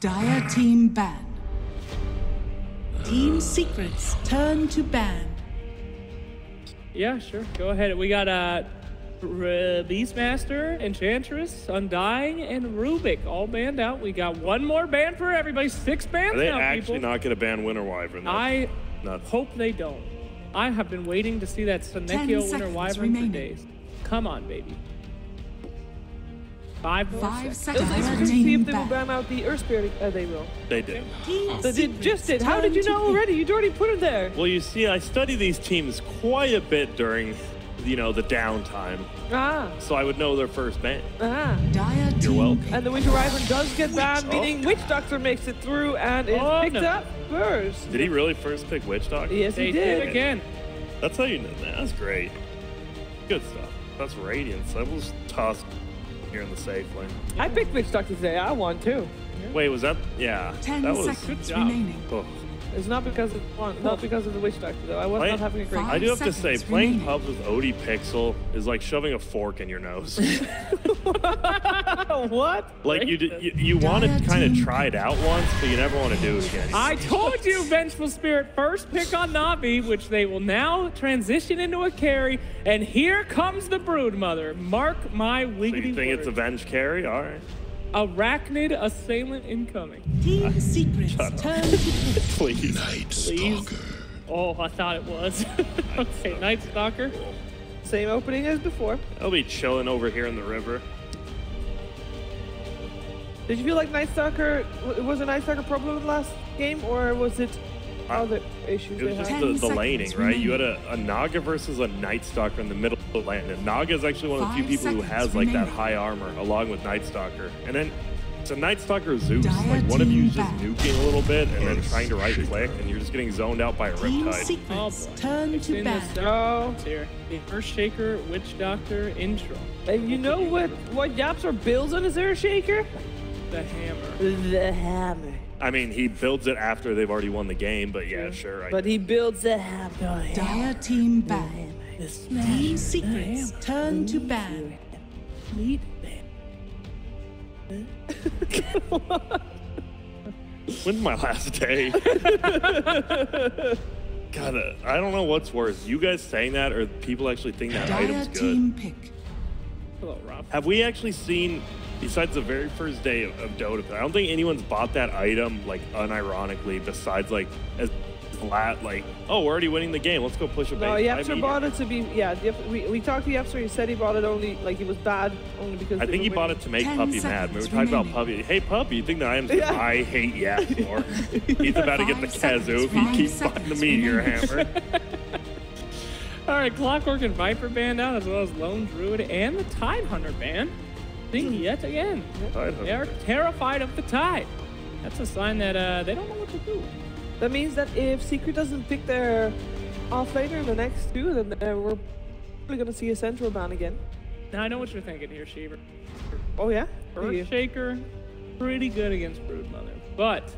Dire team ban. Team secrets turn to ban. Yeah, sure. Go ahead. We got Beastmaster, Enchantress, Undying, and Rubik all banned out. We got one more ban for everybody. 6 bans now, Are they people. actually not going to ban Winter Wyvern? I hope they don't. I have been waiting to see that Senekio Winter Wyvern for days. Come on, baby. 5 more seconds. It'll be interesting to see if they will ban out the Earth Spirit. They will. They did. They just did. How did you know already? You'd already put it there. Well, you see, I study these teams quite a bit during, the downtime. So I would know their first ban. Dire You're welcome. And the Winter Wyvern does get banned, meaning Witch Doctor makes it through and is picked up first. Did he really first pick Witch Doctor? Yes, he did. Again. That's how you know. That's great. Good stuff. That's Radiance. That was tossed here in the safe lane. I picked Witch Doctor today. I won too. Wait, was that? Yeah. 10 that was seconds remaining. Oh. It's not because of not because of the Witch Doctor though. I was not having a great I do have to say, playing remaining. pubs with Odie Pixel is like shoving a fork in your nose. What? Like you want to kind of try it out once, but you never want to do it again. I told you Vengeful Spirit first pick on Navi, which they will now transition into a carry, and here comes the Broodmother. Mark my So wiggity you think word. it's a Venge carry? All right. Arachnid Assailant incoming. Team secrets turn to Please. Night Stalker. Oh, I thought it was. Okay, Night Stalker. Same opening as before. I'll be chilling over here in the river. Did you feel like Night Stalker was a Night Stalker problem in the last game, or was it other issues? It was they just had? the 10 laning, seconds right? You had remaining. a Naga versus a Night Stalker in the middle of the lane. And Naga is actually one of the few 5 people who seconds has like that remaining. high armor along with Night Stalker. And then it's a Night Stalker Zeus. Dire Like one of you is team just back. nuking a little bit and then trying to right click and you're just getting zoned out by a Team Riptide. secrets boy. turn It's to in the ban. second Oh. here. The Earth Shaker Witch Doctor intro. Hey, you know what Yapster builds on his Earth Shaker? The hammer. The hammer. I mean, he builds it after they've already won the game, but yeah, sure. But he builds the hammer. Dire team ban. Team secrets turn to ban. When's my last day? God, I don't know what's worse. You guys saying that or people actually think that Dire item's good? team pick. Hello, Rob. Have we actually seen, besides the very first day of Dota, I don't think anyone's bought that item, like, unironically, besides, like, as flat, like, oh, we're already winning the game, let's go push a base. No, Yapster bought it to be, we talked to Yapster, he said he bought it only, like, it was bad only because I think he bought it to make 10 Puppy mad. We were seconds talking about remaining. Puppy. Hey, Puppy, you think the item's Yeah. I hate Yap more. He's about to get the 5 Kazoo if he seconds, keeps 5 buying the Meteor seconds Hammer. All right, Clockwork and Viper banned out, as well as Lone Druid and the Tide Hunter banned. Seeing yet again. They are terrified of the Tide. That's a sign that they don't know what to do. That means that if Secret doesn't pick their offlaner in the next two, then we're probably going to see a central ban again. Now, I know what you're thinking here, Sheever. Oh, yeah? Earth Shaker, pretty good against Broodmother, but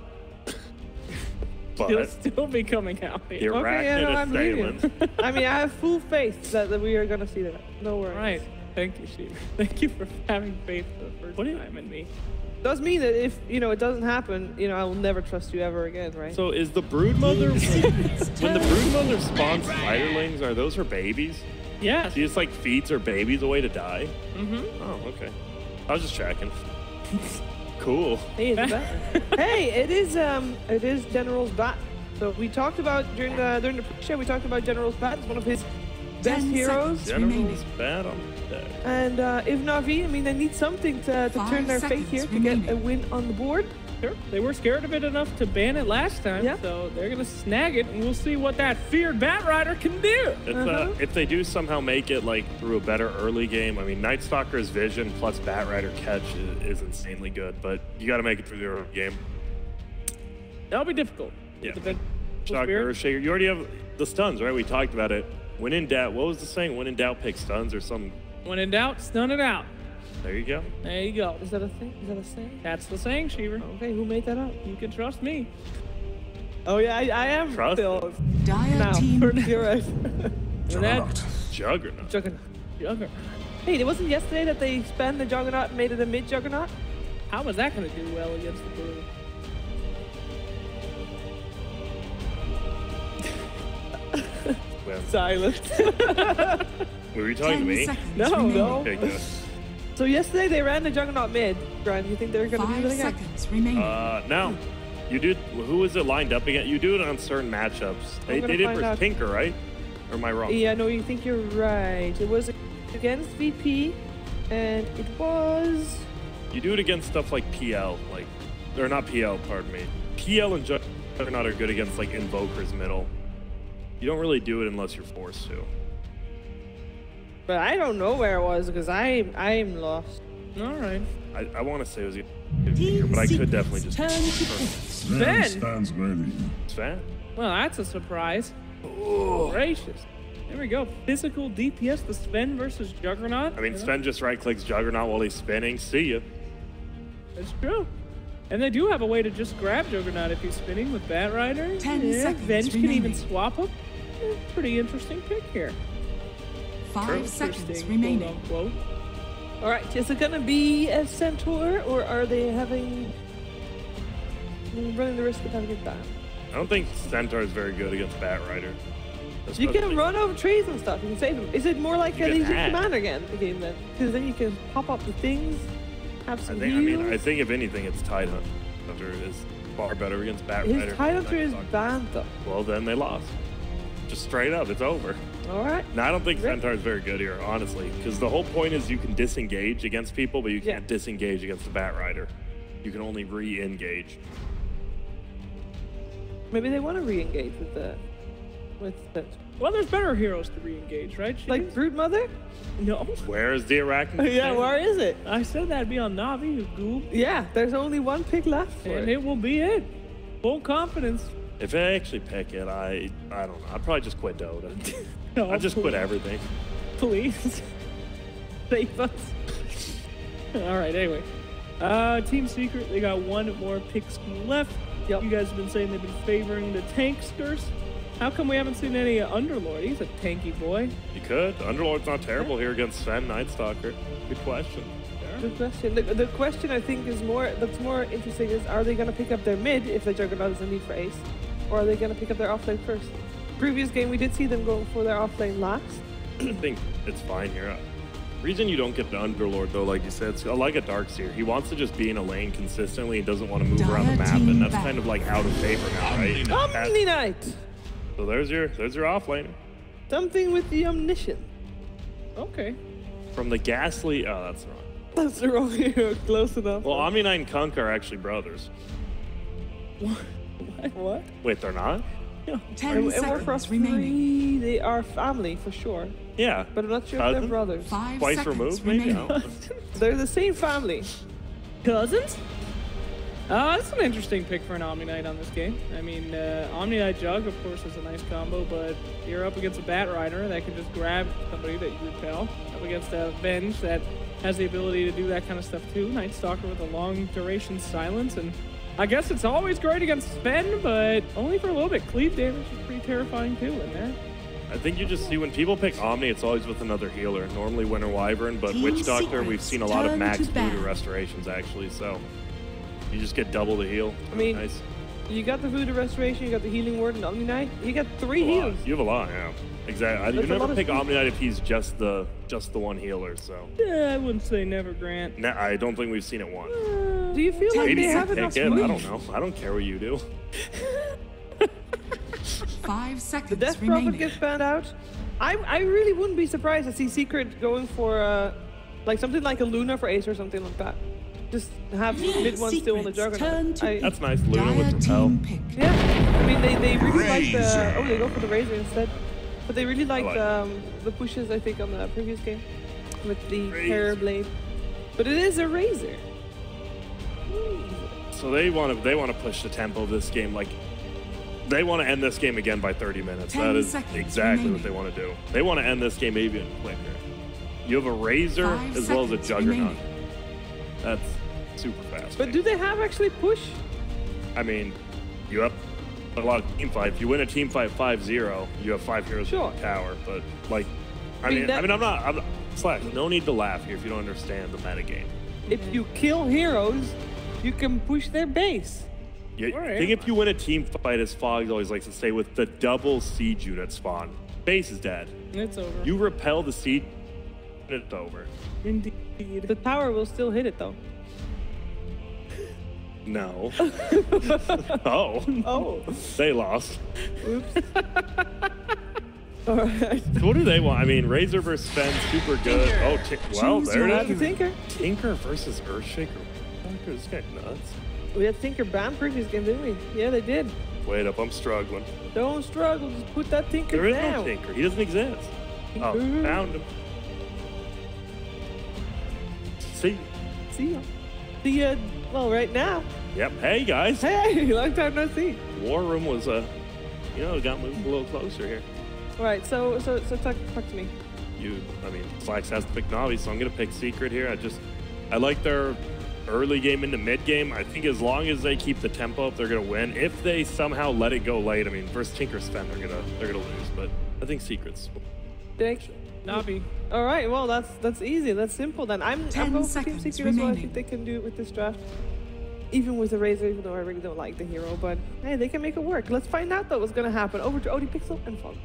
he'll But still be coming out the here. Okay, yeah, no, Arachnid I'm believing Assailant. I mean, I have full faith that we are going to see that. No worries. Right. Thank you, Sheever. Thank you for having faith for the first time in me. Does mean that if, it doesn't happen, I will never trust you ever again, right? So is the Broodmother, when the Broodmother spawns spiderlings, are those her babies? Yes. She just like feeds her babies away to die? Mm-hmm. Oh, okay. I was just checking. Cool. Hey, it's better. Hey, it is General's bat. So we talked about during the pre-show, we talked about General's bat. It's one of his best 10 heroes. seconds. General's remaining. bad on deck. And if Navi, they need something to 5 turn their fate seconds here to remaining. get a win on the board. Sure. They were scared of it enough to ban it last time, Yeah. so they're gonna snag it, and we'll see what that feared Bat Rider can do. It's, if they do somehow make it like through a better early game, I mean, Night Stalker's vision plus Bat Rider catch is insanely good, but you got to make it through the early game. That'll be difficult. Yeah. The Stalker, Shaker, you already have the stuns, right? We talked about it. When in doubt, what was the saying? When in doubt, pick stuns or some. When in doubt, stun it out. There you go. There you go. Is that a thing? Is that a saying? That's the saying, Sheever. Okay, who made that up? You can trust me. Oh yeah, I am. Trust Phil. Dire Now, team you're right. When that Juggernaut. Juggernaut. Juggernaut. Hey, it wasn't yesterday that they expanded the Juggernaut and made it a mid-Juggernaut? How was that gonna do well against the Blue? Ben. Silence. Were you talking to 10 me? seconds No, remaining. no. Okay, good. So yesterday they ran the Juggernaut mid. Brian, you think they're going to do 5 that again? seconds remaining. No. You do. Who was it lined up against? You do it on certain matchups. They gonna did find versus out. Tinker, right? Or am I wrong? Yeah, no, you think you're right. It was against VP, and it was... You do it against stuff like PL, like, or not PL, pardon me. PL and Juggernaut are good against like Invokers middle. You don't really do it unless you're forced to. But I don't know where it was because I'm lost. All right. I want to say it was against Tinker, but I could definitely just. Turn to pick. Ben! Stands ready. It's fat. Well, that's a surprise. Oh, gracious. There we go. Physical DPS, the Sven versus Juggernaut. I mean, Sven just right-clicks Juggernaut while he's spinning. See ya. That's true. And they do have a way to just grab Juggernaut if he's spinning with Bat Rider. 10 seconds Venge can even remaining. swap him. Pretty interesting pick here. 5 seconds Interesting, remaining. quote, unquote. All right, is it going to be a Centaur, or are they running the risk of having it banned? I don't think Centaur is very good against Bat Rider. You can Especially- run over trees and stuff. You can save them. Is it more like You a can Legion hack. Commander again then? Because then you can pop up the things, have I some think. I mean, heals. I think if anything, it's Tidehunter is far better against Bat His Rider. Tidehunter is banned though. Well, then they lost. Just straight up, it's over. All right. No, I don't think Rip. Centaur is very good here, honestly, because the whole point is you can disengage against people, but you Yeah. can't disengage against the Bat Rider. You can only re-engage. Maybe they want to re-engage with the Well, there's better heroes to re-engage, right? like Cheese? Brood Mother. No. Where's the Arachnid? Yeah, where is it? I said that'd be on Navi, you goob. Yeah, there's only one pick left for And it. it will be it. Full confidence. If I actually pick it, I don't know. I'd probably just quit Dota. No, I'd just quit everything. Please. Save us. All right, anyway. Team Secret, they got one more pick scheme left. Yep. You guys have been saying they've been favoring the tanksters. How come we haven't seen any Underlord? He's a tanky boy. You could. Underlord's not terrible here against Sven Nightstalker. Good question. Good question. The question I think is that's more interesting is, are they going to pick up their mid if the Juggernaut is a need for ace, or are they going to pick up their offlane first? Previous game we did see them going for their offlane last. I think it's fine here. Reason you don't get the Underlord though, like you said, it's like a Darkseer. He wants to just be in a lane consistently. He doesn't want to move around the map, and that's kind of like out of favor now, right? Omni Knight! So there's your offlaner. Something with the omniscient. Okay. From the Ghastly. Oh, that's wrong. That's the wrong hero. Close enough. Well, Omni Knight and Kunk are actually brothers. What? Wait, they're not? 10 And we're seconds for remaining. free. They are family for sure, Yeah. but I'm not sure if they're Cousin? brothers. 5 Twice seconds removed, maybe? I remaining. don't know. They're the same family. Cousins? That's an interesting pick for an Omni Knight on this game. I mean, Omni Knight Jug, of course, is a nice combo, but you're up against a Bat Rider that can just grab somebody that you repel. Up against a Venge that has the ability to do that kind of stuff too. Night Stalker with a long duration silence, and I guess it's always great against Sven, but only for a little bit. Cleave damage is pretty terrifying too in that. I think you just see when people pick Omni, it's always with another healer. Normally Winter Wyvern, but Team Witch Doctor, Secrets we've seen a lot of turn max to voodoo battle. restorations actually, so you just get double the heal. I mean, nice. You got the Voodoo Restoration, you got the Healing Word, and Omni Knight. You got 3 A lot. heals. You have a lot, yeah. Exactly. You That's a lot never of pick speed. Omni Knight if he's just the one healer, so. Yeah, I wouldn't say never, Grant. No, I don't think we've seen it once. Do you feel like Maybe they you have pick enough it. I move? don't know. I don't care what you do. 5 seconds The Death Prophet remaining. gets banned out. I really wouldn't be surprised to see Secret going for like something like a Luna for Ace or something like that. Just have mid one still on the Secrets Juggernaut. turn to That's nice. Luna Dire with repel. team pick. Yeah, I mean they really like the Razor. they go for the Razor instead, but they really like like the pushes I think on the previous game with the Razor. Terror Blade. But it is a Razor. So they want to push the tempo of this game. Like they want to end this game again by 30 minutes. 10 That is seconds exactly remaining. what they want to do. They want to end this game even quicker. You have a Razor 5 as well as a seconds Juggernaut. remaining. That's super fast. But do they have actually push? I mean, you have a lot of team fight. If you win a team fight 5-0, you have 5 heroes Sure. in the tower. But like, I mean, mean, that- I'm not Slash. No need to laugh here if you don't understand the meta game. If you kill heroes, you can push their base. I Alright. think if you win a team fight, as Fogg always likes to say, with the double siege unit spawn, Base is dead. It's over. You repel the seed, it's over. Indeed. The tower will still hit it though. No. Oh. Oh. They lost. Oops. All right. So what do they want? I mean, Razor versus Sven, super good. Tinker. Oh, well, Choose there your it The is. Tinker. Tinker versus Earthshaker. This guy nuts. We had Tinker banned previous game, didn't we? Yeah, they did. Wait up, I'm struggling. Don't struggle. Just put that Tinker There is down. no Tinker. He doesn't exist. Oh, Tinker. found him. See? See ya. See ya. Well, right now. Yep. Hey, guys. Hey, long time no see. War Room was, it got moved a little closer here. All right, so talk to me. I mean, Slacks has to pick Navi, so I'm going to pick Secret here. I like their early game into mid game. I think as long as they keep the tempo up, they're going to win. If they somehow let it go late, I mean, versus Tinker Sven, they're gonna lose. But I think Secret's. Thanks. Navi. All right, well that's easy. That's simple then. I'm 10 going for Team seconds Secret as well. I remaining. think they can do it with this draft. Even with the Razor, even though I really don't like the hero, but hey, they can make it work. Let's find out though what's gonna happen. Over to Odie Pixel and Fog.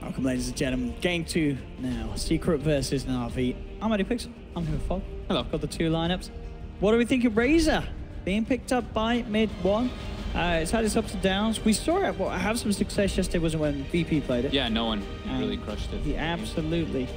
Welcome, ladies and gentlemen. Game 2 now. Secret versus Navi. I'm Eddie Pixel. I'm here with Fog. Hello. Got the two lineups. What do we think of Razor being picked up by mid 1? It's had its ups and downs. We saw it have some success yesterday, wasn't when VP played it? Yeah, no one really crushed it. He absolutely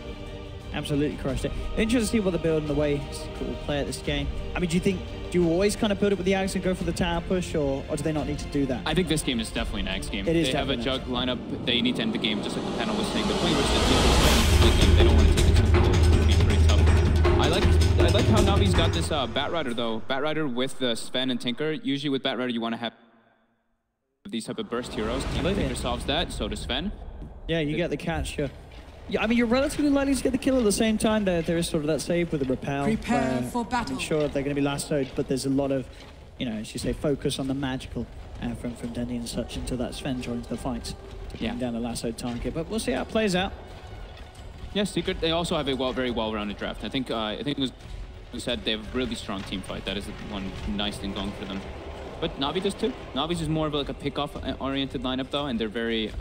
crushed it. Interesting to see what they're building, the way Secret will play at this game. I mean, do you always kind of build it with the Ags and go for the tower push, or do they not need to do that? I think this game is definitely an Axe game. It is They have a definitely jug lineup. They need to end the game, just like the panel was saying. They're playing versus the game. They don't want to take it to the goal. It'll be pretty tough. I like how Navi's got this Bat Rider, though. Bat Rider with the Sven and Tinker. Usually with Bat Rider, you want to have these type of burst heroes. Tinker solves that, so does Sven. Yeah, you get the catch. Yeah, I mean, you're relatively likely to get the kill at the same time. There is sort of that save with the repel. Prepare for battle. I'm sure they're going to be lassoed, but there's a lot of, as you say, focus on the magical from Dendy and such until that Sven joins the fight to bring down the lassoed target. But we'll see how it plays out. Yeah, Secret. They also have a very well-rounded draft. I think it was said they have a really strong team fight. That is the one nice thing going for them. But Navi does too. Navi's is more of like a pick-off-oriented lineup though, and they're very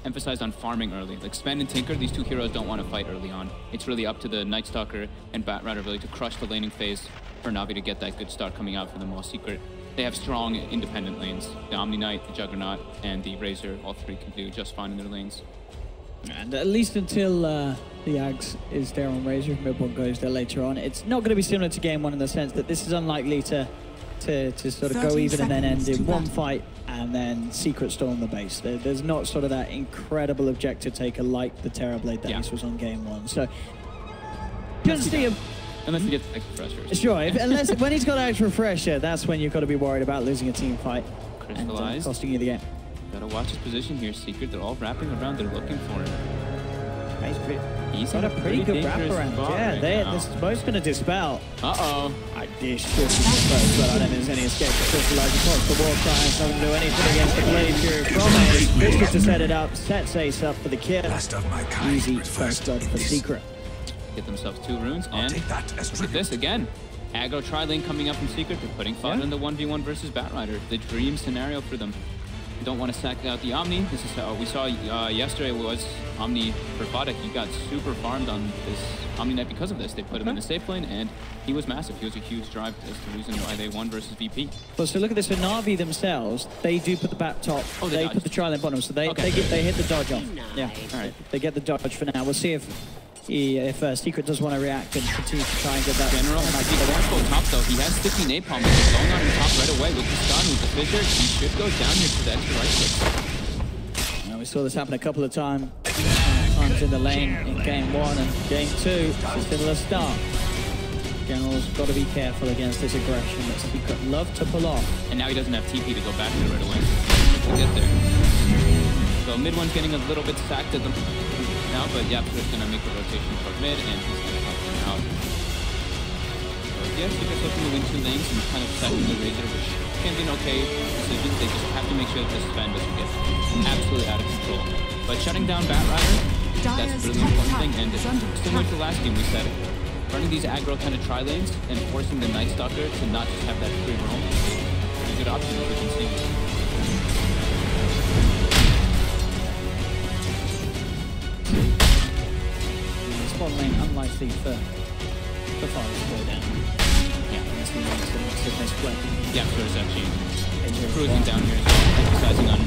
emphasized on farming early. Like Sven and Tinker, these two heroes don't want to fight early on. It's really up to the Night Stalker and Bat Rider really to crush the laning phase for Navi to get that good start coming out for them. While Secret, they have strong independent lanes. The Omni Knight, the Juggernaut, and the Razor, all three can do just fine in their lanes. And at least until the Ags is there on Razor, mid one goes there later on. It's not going to be similar to game 1 in the sense that this is unlikely to sort of go even and then end in one fight and then Secret storm the base. There's not sort of that incredible objective taker like the Terrorblade that this was on game 1. So you can see him. Unless he gets extra pressure. Sure, unless when he's got extra pressure, that's when you've got to be worried about losing a team fight and costing you the game. Gotta watch his position here, Secret. They're all wrapping around. They're looking for him. He's got a pretty good wraparound. Yeah, this is both going to dispel. Uh-oh. This should be disposed, but I don't think there's any escape to crystallize across the war cry. It's not going to do anything against the Blade Fury from Ace. Biscuit to set it up, sets Ace up for the kill. Easy first blood for Secret. Get themselves 2 runes, and look at this again. Aggro tri-lane coming up from Secret. They're putting Fod in the 1v1 versus Bat Rider. The dream scenario for them. You don't want to sack out the Omni. This is how we saw yesterday was Omni for Fodek. He got super farmed on this Omni Knight because of this. They put him in the safe lane, and he was massive. He was a huge drive as the reason why they won versus VP. Well, so look at this. So Navi themselves, they do put the back top. Oh, they put the tri-lane bottom, so they hit the dodge off. Yeah, all right. They get the dodge for now. We'll see if Secret does want to react and continue to try and get that. General might be the careful top though. He has sticky napalm. He's going on top right away with the stun, with the fissure. He should go down here to the extra right click. Now, we saw this happen a couple of times in the lane in game 1 and game 2. It's a similar start. General's got to be careful against this aggression that Secret love to pull off. And now he doesn't have TP to go back there right away to get there. So mid one's getting a little bit sacked at the now, but Yapster's gonna make the rotation toward mid, and he's gonna help him out. So yeah, Secret's looking to win 2 lanes and kind of setting the Razor, which can be an okay decision. They just have to make sure that this Sven doesn't get absolutely out of control. But shutting down Bat Rider, that's a really important thing, and similar to last game we said, running these aggro kind of tri-lanes and forcing the Night Stalker to not just have that free roam is a good option, as we can see. bottom lane, unlikely for Fire to go down. Yeah. Unless he wants to misplay. Yeah, so it's actually cruising down here as well, emphasizing on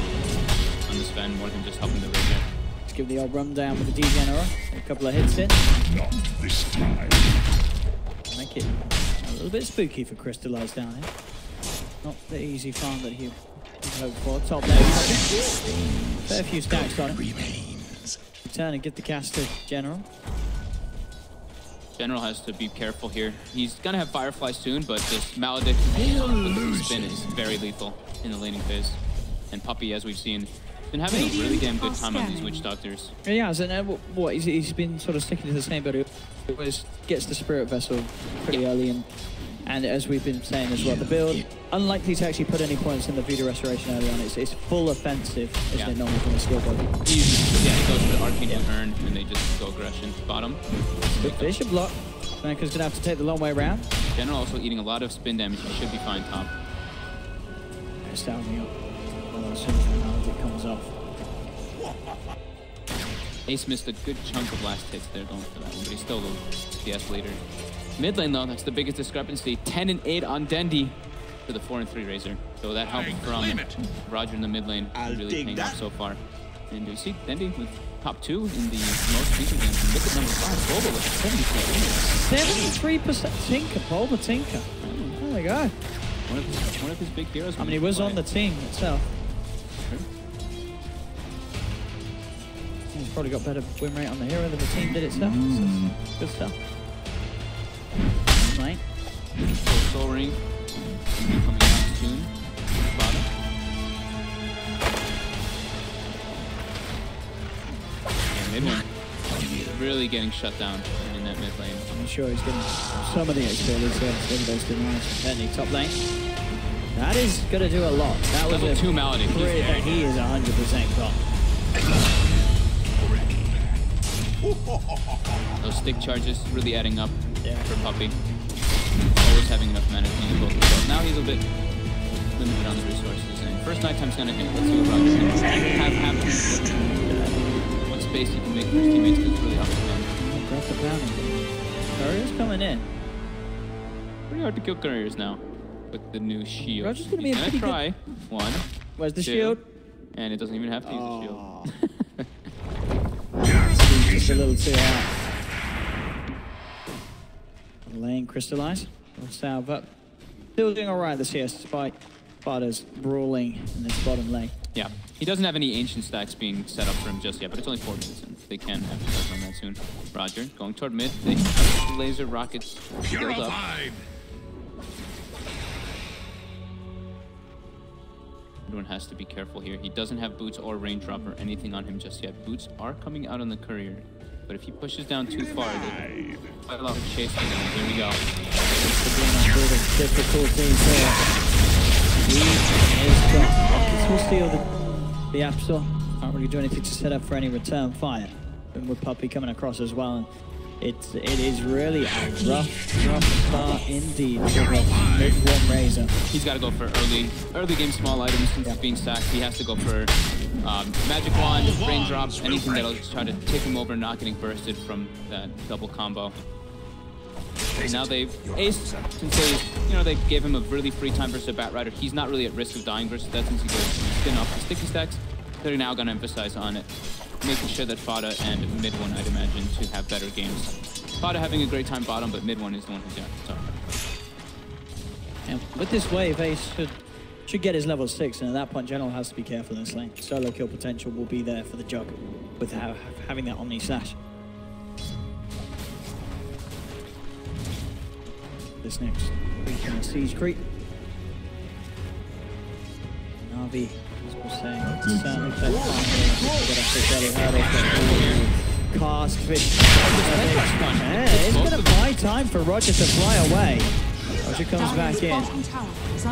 the Sven more than just helping the Ranger. Let's give the old rundown with the Degenerer. A couple of hits in. Not this time. Make it a little bit spooky for Crystallize down here. Not the easy farm that he hoped for. Top there. Fair few stacks on it. Return and get the cast to General. General has to be careful here. He's gonna have Firefly soon, but this Maledict with the spin is very lethal in the laning phase. And Puppey, as we've seen, been having a really damn good time on these Witch Doctors. Yeah, so now what he's been sort of sticking to the same, but he always gets the Spirit Vessel pretty early, and as we've been saying as well, the build unlikely to actually put any points in the Vita Restoration early on. It's full offensive, isn't it? Normally from the skill build. He goes for the Arcane Turn, and they just go aggression bottom. Good Bishop block. Manka's gonna have to take the long way around. General also eating a lot of spin damage. He should be fine top. It's down me up. Well, as soon as the Maledict comes off. Ace missed a good chunk of last hits there going for that one, but he's still the DS leader. Mid lane though, that's the biggest discrepancy. 10 and 8 on Dendi to the 4 and 3 Razor. So that help from Roger in the mid lane really paying off so far. And you see Dendi with top 2 in the most recent games. Look at number 5, Global with 73% Tinker, Bulba Tinker. There we go. One of his big heroes. I mean, he was on the team itself. He's probably got better win rate on the hero than the team did itself. So good stuff. Right. Soul Ring coming out soon. Bottom. Yeah, mid one. Really getting shut down in that mid lane. I'm sure he's getting some of the experience those denies. Certainly top lane. That is going to do a lot. That was Level 2 Maledict. He is 100% got. Those stick charges really adding up for Puppey. Yeah. Always having enough mana to use both of them. Now he's a bit limited on the resources. And first nighttime's gonna hit. Let's see what Roger can have. What space he can make for his teammates, because it's really up to him. Grab the bounty. Courier's coming in. Pretty hard to kill couriers now with the new shield. Roger's gonna be a He's pretty try. good... One. Where's the 2, shield? And it doesn't even have to use the shield. Just a little too high. Lane Crystallize. We'll salve up. Still doing alright this year, despite Fighters brawling in this bottom lane. Yeah, he doesn't have any ancient stacks being set up for him just yet, but it's only 4 minutes in. They can have to start on that soon. Roger going toward mid. They have the laser rockets build up. Everyone has to be careful here. He doesn't have boots or raindrop or anything on him just yet. Boots are coming out on the courier, but if he pushes down too far, there's quite a lot of chasing him. There we go. Difficulties there. He is gone. Rockets will steal the Absol. Can't really do anything to set up for any return fire. And with Puppey coming across as well. It is really a rough start indeed for mid-1 Razor. He's got to go for early game small items since he's being sacked. He has to go for magic wand, raindrop, anything that'll just try to tip him over, not getting bursted from that double combo. And now they've aced, since they gave him a really free time versus a Batrider. He's not really at risk of dying versus that since he goes spin off the sticky stacks. They're now going to emphasize on it, making sure that Fada and mid one, I'd imagine, to have better games. Fada having a great time bottom, but mid one is the one who's down. So. And with this wave, Ace should get his level 6, and at that point, General has to be careful in this lane. Solo kill potential will be there for the jug with having that Omni Slash. This next creep in a siege creep. Navi, as we're saying, certainly played get up this early hurdle. Cast fish. Yeah, it's going to buy time for Roger to fly away. Roger comes back in.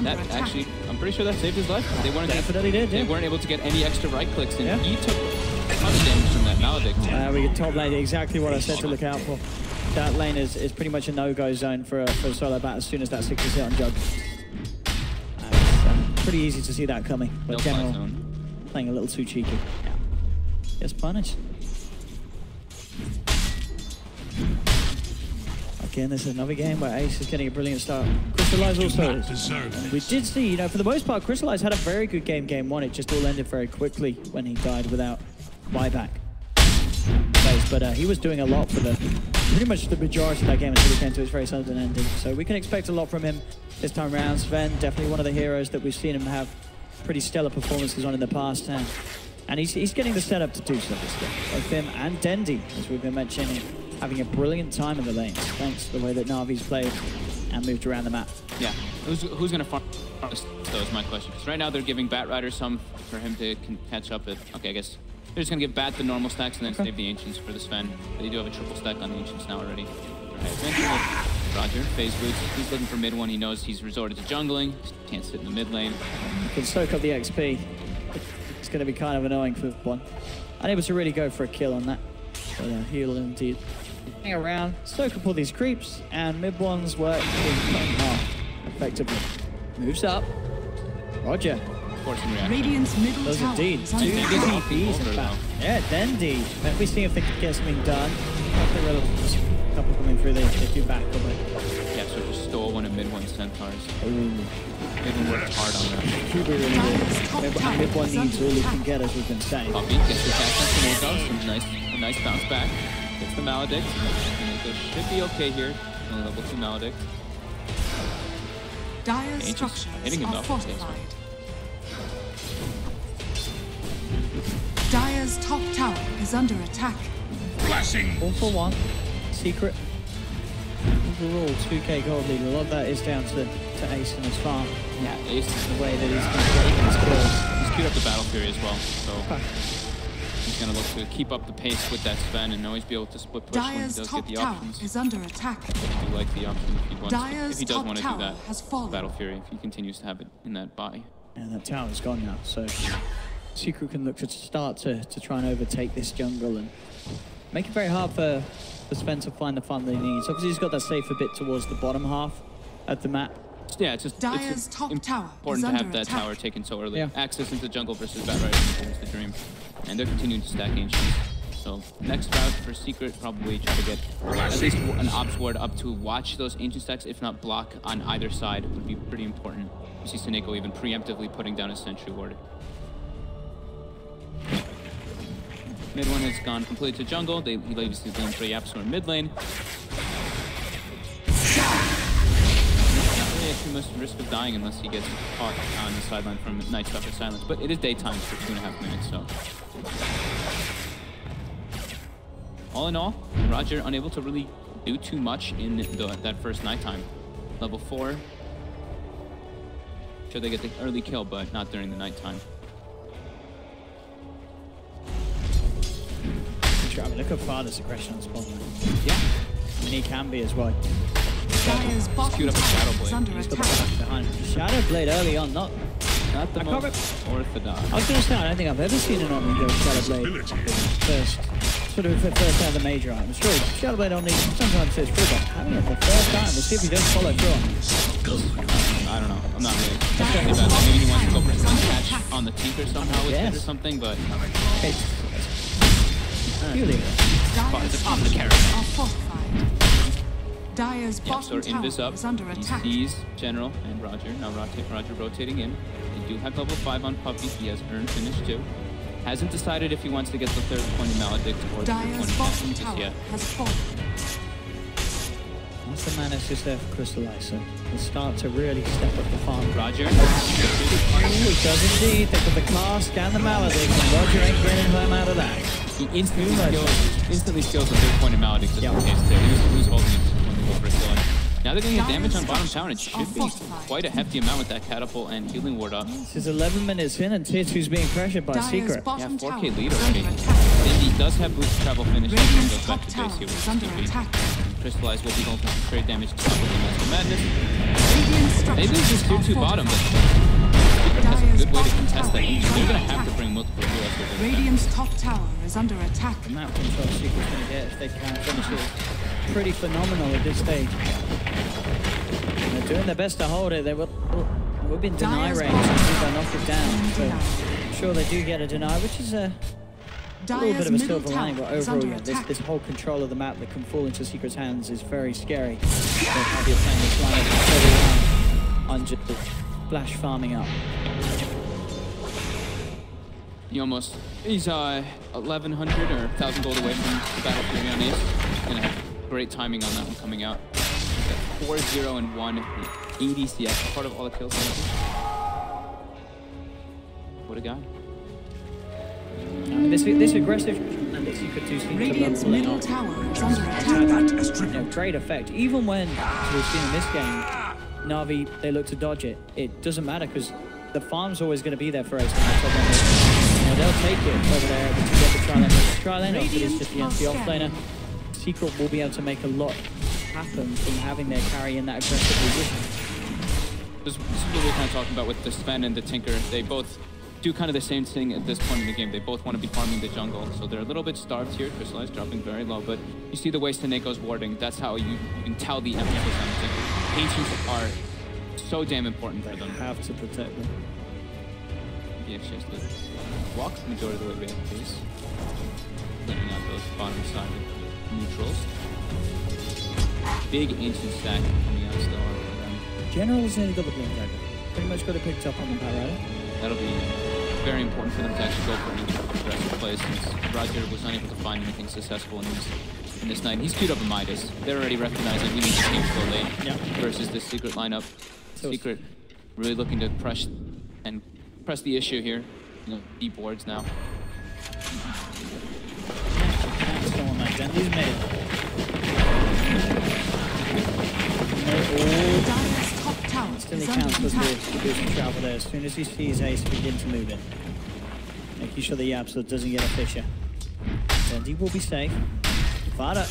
That actually, I'm pretty sure that saved his life. They weren't They weren't able to get any extra right clicks, and he took a ton of damage from that Maledict. We get top lane, exactly what I said to look out for. That lane is pretty much a no-go zone for a solo bat as soon as that 6 is hit on Jug. It's pretty easy to see that coming, but no General playing a little too cheeky. Gets punished. Again, this is another game where Ace is getting a brilliant start. Crystallize also is. And we did see, for the most part, Crystallize had a very good game one. It just all ended very quickly when he died without buyback. But he was doing a lot for pretty much the majority of that game until he came to its very sudden ending. So we can expect a lot from him this time around. Sven, definitely one of the heroes that we've seen him have pretty stellar performances on in the past. And he's getting the setup to do so this game. Both him and Dendi, as we've been mentioning, having a brilliant time in the lanes, thanks to the way that Navi's played and moved around the map. Yeah, who's going to farm this, though, is my question. Because right now they're giving Bat Rider some for him to catch up with. Okay, I guess they're just going to give Bat the normal stacks and then save the Ancients for the Sven. But they do have a triple stack on the Ancients now already. Roger, phase boots. He's looking for mid one. He knows he's resorted to jungling. Can't sit in the mid lane. You can soak up the XP. It's going to be kind of annoying for one. Unable to really go for a kill on that. But heal indeed. Hang around, soak up all these creeps, and mid one's work being cut in half effectively. Moves up. Roger. Radiant's middle does tower indeed. is 2 under attack. DPs in fact. Yeah, Dendi. Let me see if they can get something done. A couple coming through, they do back a bit. Yeah, so just stole one of mid one Centaurs. Ooh. Mid one worked hard on that. Super really good. Mid one needs all he can get, as we've been saying. Poppy gets the cast on Finnego. A nice bounce back. Gets the Maledict. Finnego should be okay here. Only level 2 Maledict. Dire's structures hitting him are though. fortified. Dire's top tower is under attack. Flashing. 1 for 1. Secret. Overall, 2k gold lead. A lot of that is down to Ace and his farm. Yeah, Ace is The way that he's getting his kills. He's queued up the Battle Fury as well, so he's going to look to keep up the pace with that Sven and always be able to split push when he Dire's does top get the tower options. is under attack. I do like the option if he wants Dire's if he does top want to do tower that. has fallen. Battle Fury, if he continues to have it in that buy. And that tower's gone now, so Secret can look to start to try and overtake this jungle and make it very hard for Sven to find the farm that he needs. Obviously, he's got that safer bit towards the bottom half of the map. Yeah, it's just Dire's top tower important is to under have that attack. tower taken so early. Yeah. Access into jungle versus Bat Rider is the dream. And they're continuing to stack Ancients. So next route for Secret, probably try to get at least an Ops Ward up to watch those Ancient stacks, if not block on either side, would be pretty important. You see Finnego even preemptively putting down a Sentry Ward. Mid one has gone completely to jungle. He leaves his lane for Yaps or mid lane. Not really too much risk of dying unless he gets caught on the sideline from Night Stalker Silence. But it is daytime for 2.5 minutes, so. All in all, Roger unable to really do too much in that first nighttime. Level 4. Sure they get the early kill, but not during the nighttime. I mean, look how far this aggression on spawn. Yeah. And he can be as well. Dire's bottom queued up a tower Shadow is Blade. under He's got the attack. back behind him. Shadow Blade early on, not Not the I most orthodox. I was going to say, I don't think I've ever seen an Omni go Shadow Blade first. Sort of the first time the major item. Sure, Shadow Blade only sometimes it's free, but having it the first time, we'll see if he does follow through on it. I don't know. I'm not really especially about that. Maybe he wants to go for a catch on the Tinker somehow with it or something, but Okay. Purely. it's off the carrot. Are fortified. Dire's Yeah, so bottom Invis tower up. is under He attack. sees General and Roger. Now Roger rotating in. They do have level 5 on Puppy. He has earned finish too. Hasn't decided if he wants to get the third point of Maledict or the third Dire's point of bottom Captain just tower yet. has fallen. Once the mana is just there for Crystallizer, we'll start to really step up the farm. Roger. He does indeed. Think of the cask and the Maledict, and Roger ain't getting him out of that. He instantly steals the third point of Maledict just in case there. He was holding it when they go for a kill. Now they're going to get damage on bottom tower, and it should be quite a hefty amount with that catapult and healing ward up. This is 11 minutes in, and Tier 2's being pressured by Dire's Secret. Yeah, bottom 4k tower lead is already. under attack. Then he does have boost travel finish and Radiant's goes top back to tower base here with is under 60 attack. Crystallize will be going for some trade damage to stop with the Master Madness. Radiant They lose this structures tier 2 are bottom, but fortified. Secret has a Dire's good way to bottom contest that tower ancient. is They're going under to have to attack. bring multiple heroes with them. Radiant's top tower is under attack. The map control Secret's going to get, if they can finish it, pretty phenomenal at this stage. And they're doing their best to hold it. We've been deny Dire's range bottom since they tower knocked it is down. So denied. I'm sure they do get a deny, which is a little bit of a Dire's silver middle lining, but tower is overall, under yeah, attack. this whole control of the map that can fall into Secret's hands is very scary. So how you're playing this lineup on just flash farming up. He's 1,100 or 1,000 gold away from the battle premium on Ace. Gonna have great timing on that one coming out. 4-0 and 1, 80 CS, part of all the kills. What a guy. This aggressive and this Secret 2 seems Radiant's to love middle pulling off. tower is under attack. You know, great effect. Even when, as we've seen in this game, Navi, they look to dodge it. It doesn't matter because the farm's always going to be there for Ace. You know, they'll take it over there to get the tri lane. If it is just the off laner, Secret will be able to make a lot happen from having their carry in that aggressive position. This is what we're kind of talking about with the Sven and the Tinker. They both do kind of the same thing at this point in the game. They both want to be farming the jungle, so they're a little bit starved here. Crystallized dropping very low, but you see the way Staneko's warding. That's how you can tell the emphasis on the Tinker. Ancients are so damn important for them. Have to protect them. Yeah, she has to walk the majority of the way back to base. Clearing out those bottom side neutrals. Big ancient stack coming out still on them. General's nearly got the blink dagger. Pretty much got it picked up on the Parada. That'll be very important for them to actually go for any aggressive plays since Roger was not able to find anything successful in this night. He's queued up a Midas. They're already recognizing he needs to game so late versus this Secret lineup. Secret really looking to press the issue here. You know, deep wards now. Someone like that. He's made Dire's top tower Still he is under counts with attack. the boost and travel there. As soon as he sees Ace begin to move in. Making sure the Absolute doesn't get a Fisher. Then he will be safe. Vada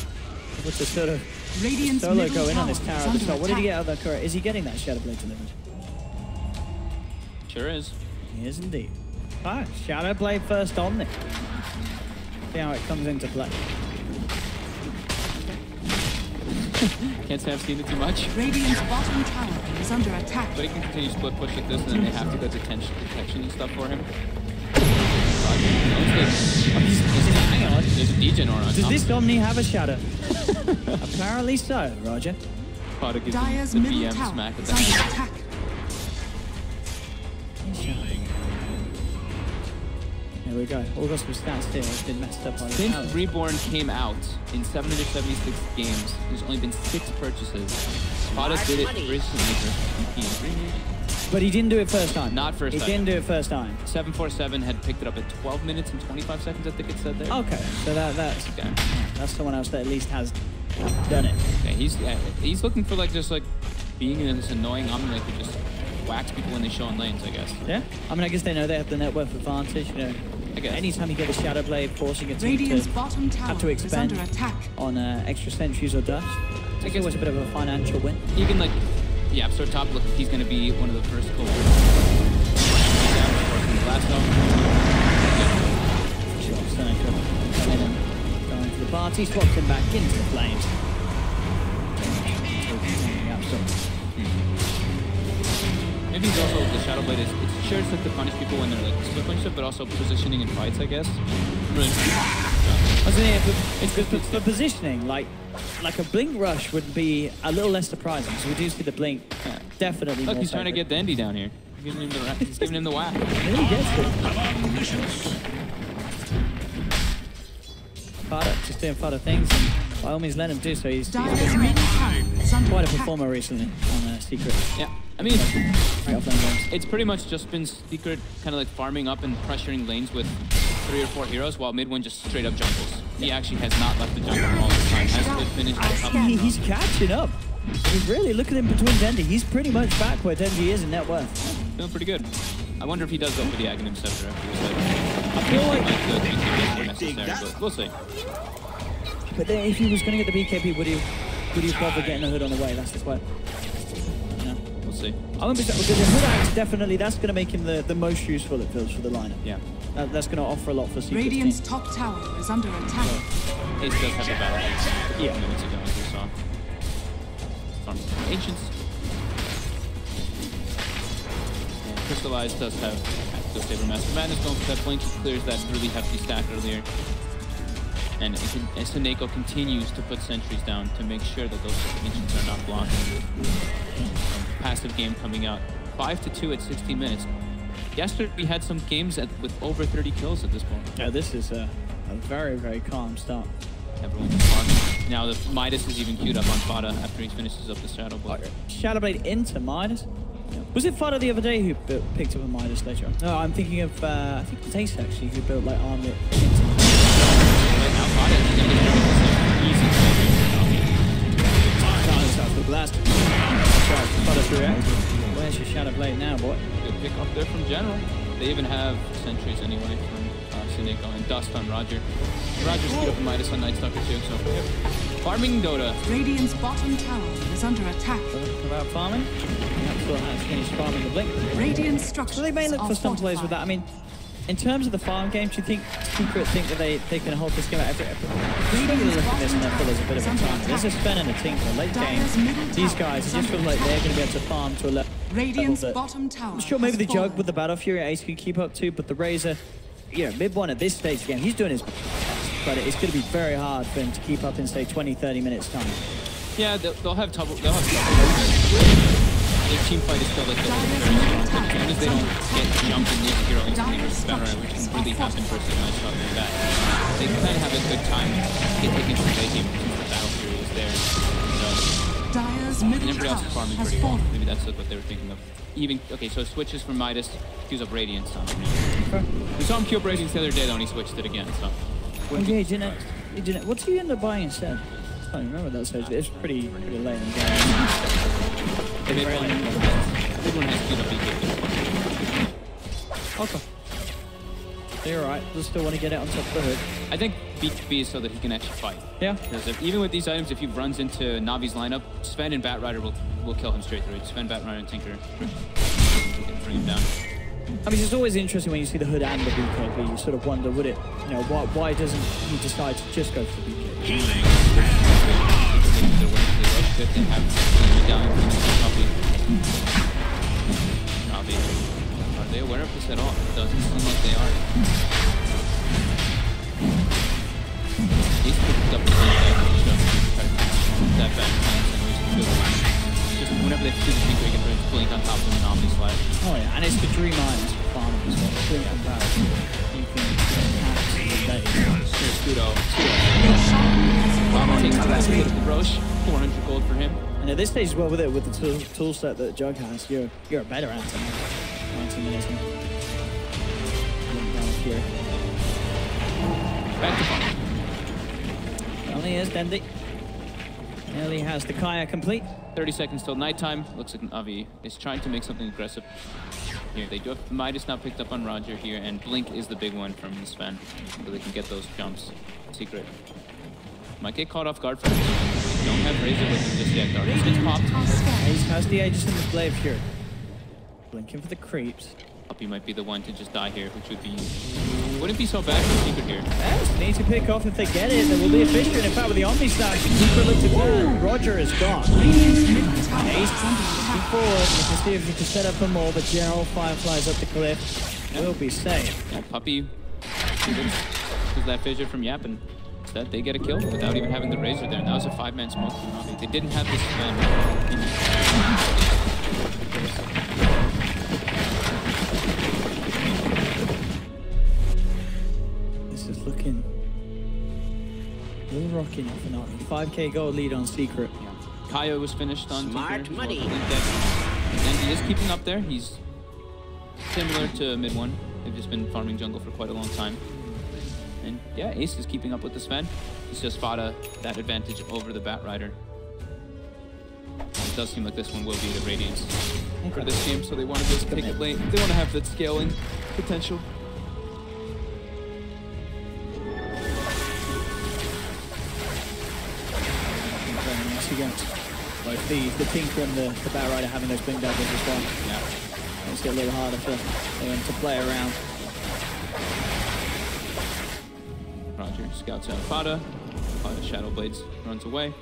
able to sort of Radiant's solo middle go in on this tower tower is at the under start. What did he get attack. out of that turret? Is he getting that Shadow Blade delivered? Sure is. He is indeed. Ah, Shadow Blade first on there. See how it comes into play. Can't say I've seen it too much. Radiant's bottom tower is under attack. But he can continue split push like this, and then they have to go to detection and stuff for him. Hang on. There's a degen aura on Does top. this Omni have a shadow? Apparently so, Roger. Pada gives Dire's him the middle BM tower smack at is the under hand. attack. Here we go. All got some stats here. It's been messed up by the Since tower. Reborn came out in 776 games, there's only been 6 purchases. Pada did it recently for EP. But he didn't do it first time. Not first he time. He didn't do it first time. 747 had picked it up at 12 minutes and 25 seconds, I think it said there. Okay, so that's Okay. that's someone else that at least has done it. Okay, he's looking for like just like being this annoying Omni who just whacks people when they show in lanes, I guess. Yeah. I mean, I guess they know they have the net worth advantage. You know, I guess. anytime you get a Shadow Blade, forcing a team Radiant's to bottom tower have to is expend under attack. on extra sentries or dust, it's always a bit of a financial win. Even like, yeah, so top look, he's going to be one of the first goals. Last off. Sure, Seneca coming in and going to the party, swaps him back into the flames. Maybe he's also, the Shadow Blade is, it's sure it's like to punish people when they're like split punch it, but also positioning in fights, I guess. Really. I was saying, for positioning, like a blink rush would be a little less surprising, because we do see the blink definitely Look, more he's trying to favored. get Dandy down here. He's giving him the whack. And he gets it. Fada, just doing Fada things, and by all means let him do so. He's Dire's been middle tower is under quite a attack. performer recently on Secret. Yeah, I mean, Great offline games. it's pretty much just been Secret kind of like farming up and pressuring lanes with 3 or 4 heroes, while Midwin just straight up jungles. He actually has not left the jungle all the time. Has to finish the top. He's catching up. He's really looking in between Dendi. He's pretty much back where Dendi is in net worth. Feeling pretty good. I wonder if he does go for the Aghanim Scepter after this. I feel like, Necessary, but we'll see. but then if he was going to get the BKB, would he bother getting a hood on the way? That's the question. Yeah. We'll see. I won't be because the hood axe definitely that's going to make him the most useful it feels for the lineup. Yeah. That's going to offer a lot for Secret's Radiant's team. top tower is under attack. Ace does have the battle axe a couple Yeah. minutes ago, as we saw. From Ancients. And Crystallized does have go Saber Master. Madness going for that blink. He clears that really hefty stack earlier. And Seneko continues to put sentries down to make sure that those ancients are not blocked. Passive game coming out. 5-2 at 16 minutes. Yesterday we had some games with over 30 kills at this point. Yeah, this is a very, very calm start. Everyone's farming. Now the Midas is even queued up on Fada after he finishes up the Shadow Blade. Shadow Blade into Midas? Yeah. Was it Fada the other day who picked up a Midas later on? No, I'm thinking of, I think it was Ace actually who built like armor into Right now Fada is going to get easy. Starts with blast. Fada through it. Where's your Shadow Blade now, boy? Good pick up there from General. They even have sentries anyway from Seneko and Dust on Roger. Roger's queued up a Midas on Nightstalker too, so farming Dota. Radiant's bottom tower is under attack. About farming? Absolutely has finished farming the blink. Radiant structures. So they may look for some plays with that. I mean, in terms of the farm game, do you think Secret think that they can hold this game out? Really look at this and they feel there's a bit of a time. There's a Sven and a Tinker late game. These guys just feel like they're going to be able to farm to a level. Radiant's bottom tower. I'm sure maybe the Jug with the Battle Fury Ace could keep up to, but the Razor, mid one at this stage again, he's doing his best. But it's going to be very hard for him to keep up in, say, 20-30 minutes time. Yeah, they'll have trouble. The team fight is still like very strong. As long as they don't get jumped in this hero instantly versus Banner, which can really happen versus Nightshot like that, they kind of have a good time get taken to the late game since the Battle Fury is there. Dyer's middle everybody else is farming has pretty well. fallen. Maybe that's what they were thinking of. Even okay, so switches from Midas, queues up Radiance on him. We saw him queue up Radiance the other day, though, and he switched it again. So. Oh, yeah, he didn't. What did he end up buying instead? I can't remember that stage. It's pretty late in the game. Mid one has queued up BKB. Okay. You're right. They'll still want to get it on top of the hood. I think BKB is so that he can actually fight. Yeah. Because even with these items, if he runs into Navi's lineup, Sven and Batrider will kill him straight through. Sven, Batrider, and Tinker can bring him down. I mean, it's always interesting when you see the hood and the BKB. You sort of wonder, would it, why doesn't he decide to just go for the BKB? Are they aware of this at all? It doesn't seem like they are. He's picked up that back just whenever they see the Tinker, he can blink on top of an Omni Slash. Oh yeah, and it's the Dream Irons farming as well. Blink and Barrel. You can Here's Scudo. Takes the last beautiful Roche. 400 gold for him. And at this stage as well, with the tool set that Jug has, you're a better at it. 19 minutes. Here. Back to farm. Well, here's Dendi. Nearly has the Kaya complete. 30 seconds till nighttime. Looks like Navi is trying to make something aggressive. Here, they do have Midas now picked up on Roger here, and Blink is the big one from Sven, so they can get those jumps. Secret. Might get caught off guard for this. Don't have Razor with him just yet. Darkness gets popped. Ace has the Aegis in the Blade Fury. Blinking for the creeps. Puppey might be the one to just die here, which would be... Wouldn't be so bad for Secret here. Yes, need to pick off if they get it. There will be a fissure, and in fact, with the Omni Slash, Secret looks at turn. Roger is gone. Ace looking forward. You can see if you can set up for more, but Gerald Fireflies up the cliff. Will be safe. Yeah, Puppey because that fissure from Yap, and instead they get a kill without even having the Razor there. And that was a 5-man smoke from Navi. They didn't have this Sven. This is looking a little rocky now for Navi. 5k gold lead on Secret. Yeah. Kaio was finished on Smart Tinker. money. And he is keeping up there. He's similar to mid one. They've just been farming jungle for quite a long time. And yeah, Ace is keeping up with the Sven. He's just fought that advantage over the Batrider. It does seem like this one will be the Radiance for this game, so they want to just pick it late. They want to have that scaling potential. Very nice against both the Tinker and the Batrider having those blink daggers as well. Yeah. Makes it a little harder for them to play around. Roger scouts out Fada. Fada Shadow Blades runs away.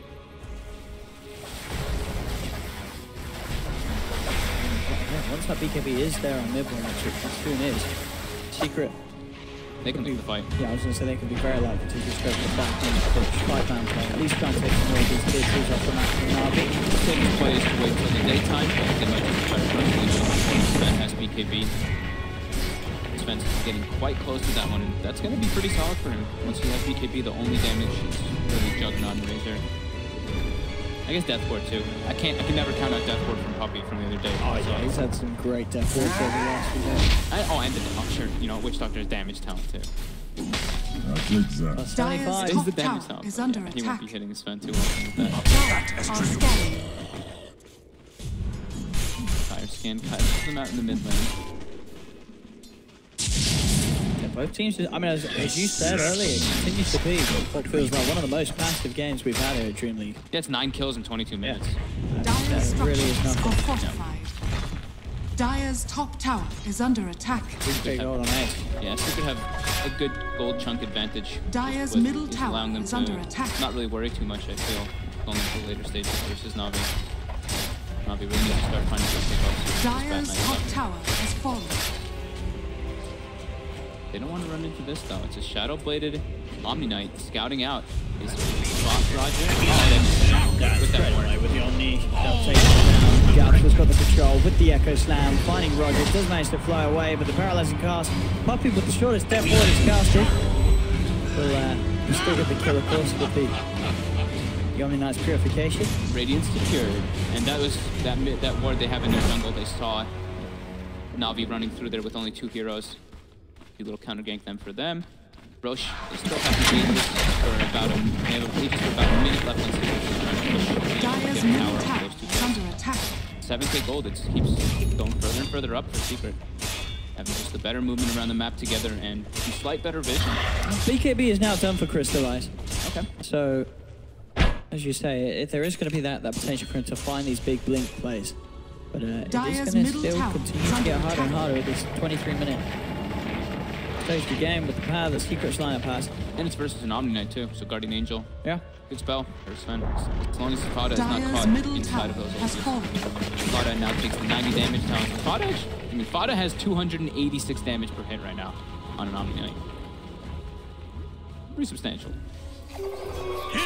once that BKB is there on mid, which it soon is, Secret, They can leave the fight. yeah, I was going to say they could be very likely to just go for the back and push 5-man play. At least try and take some more of these big tools off the map from Navi. The safest play is to wait till the daytime. They might just try to rush the lead before Sven has BKB. Sven's getting quite close to that one, and that's going to be pretty solid for him. Once he has BKB, the only damage is really Juggernaut and Razor. I guess Deathward too. I can never count out Deathward from Puppy from the other day. Oh yeah, he's had some great Deathward over the last few days. And sure, you know, Witch Doctor's damage talent too. That's 25. Is the damage tower talent. is under He won't be attack. hitting his Sven too often with that. Giants are scanning. Fire scan cuts them out in the mid lane. Yeah, both teams, I mean, as you said earlier, it continues to be what feels like one of the most passive games we've had here at Dream League. That's 9 kills in 22 minutes. Dire's That really is structures are nothing. fortified. Dire's top tower is under attack. Big goal on Ace. Yeah, so we could have a good gold chunk advantage. Dire's with middle just tower allowing them is to under attack. not really worry too much, I feel, going into later stages versus Navi. Navi really needs to start finding good pickups. Dire's top tower has fallen. They don't want to run into this though. It's a shadow-bladed Omni Knight scouting out. Is Roger? Oh, Yeah, with that straight ward. away with the Omni. They'll take it down. Gap's got the control with the Echo Slam, finding Roger. Does manage to fly away, but the paralyzing cast. Puppy with the shortest depth ward is casted. Will still get the kill, of course, with the Omni Knight's purification. Radiance secured, and that was that ward they have in their jungle. They saw Navi running through there with only 2 heroes. A little counter gank them for them. Roche is still having to this for about they have a for about a minute left on Secret. Dire's middle tower is under attack. 7k gold. It keeps going further and further up for Secret. Having just the better movement around the map together and some slight better vision. BKB is now done for Crystallize. Okay. So, as you say, if there is going to be that potential for him to find these big blink plays. But it Dire's is going to middle still tower continue is to under get harder and attack. harder at this 23-minute stage of the game with the power that Secret's lineup has. And it's versus an Omni Knight too, so Guardian Angel. Yeah. Good spell for Sven. As long as Fada is not Dire's caught middle inside tower of those has ultis. fallen. Fada now takes the 90 damage down. Fada has 286 damage per hit right now on an Omni Knight. Pretty substantial.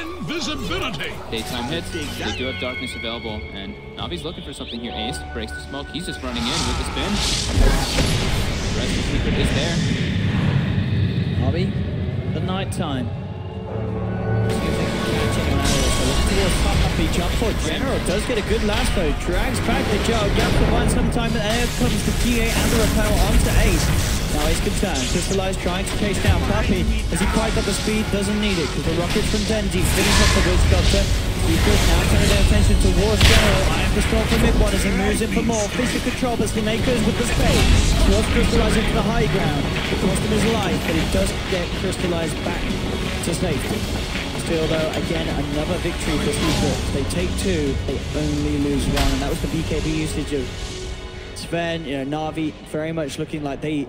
Invisibility! Daytime hits, they do have darkness available, and Navi's looking for something here. Ace breaks the smoke, he's just running in with the spin. The rest of Secret is there. Navi, the night time. Puppy jump for General does get a good last though. Drags back the jug. Gap for one sometime, but there comes the GA and the repel onto Ace. Now Ace can turn. Crystallize trying to chase down Puppy. As he quite got the speed, doesn't need it because the rockets from Denji finish up the Witch Doctor. Secret now turning their attention towards General. I am the strong for mid one as he moves in for more. Fisher control, but Snakeers with the spade. Towards Crystallize into the high ground. It cost him his life, but he does get Crystallize back to safety. Still though, again, another victory for Secret. They take 2, they only lose 1, and that was the BKB usage of Sven, Navi, very much looking like they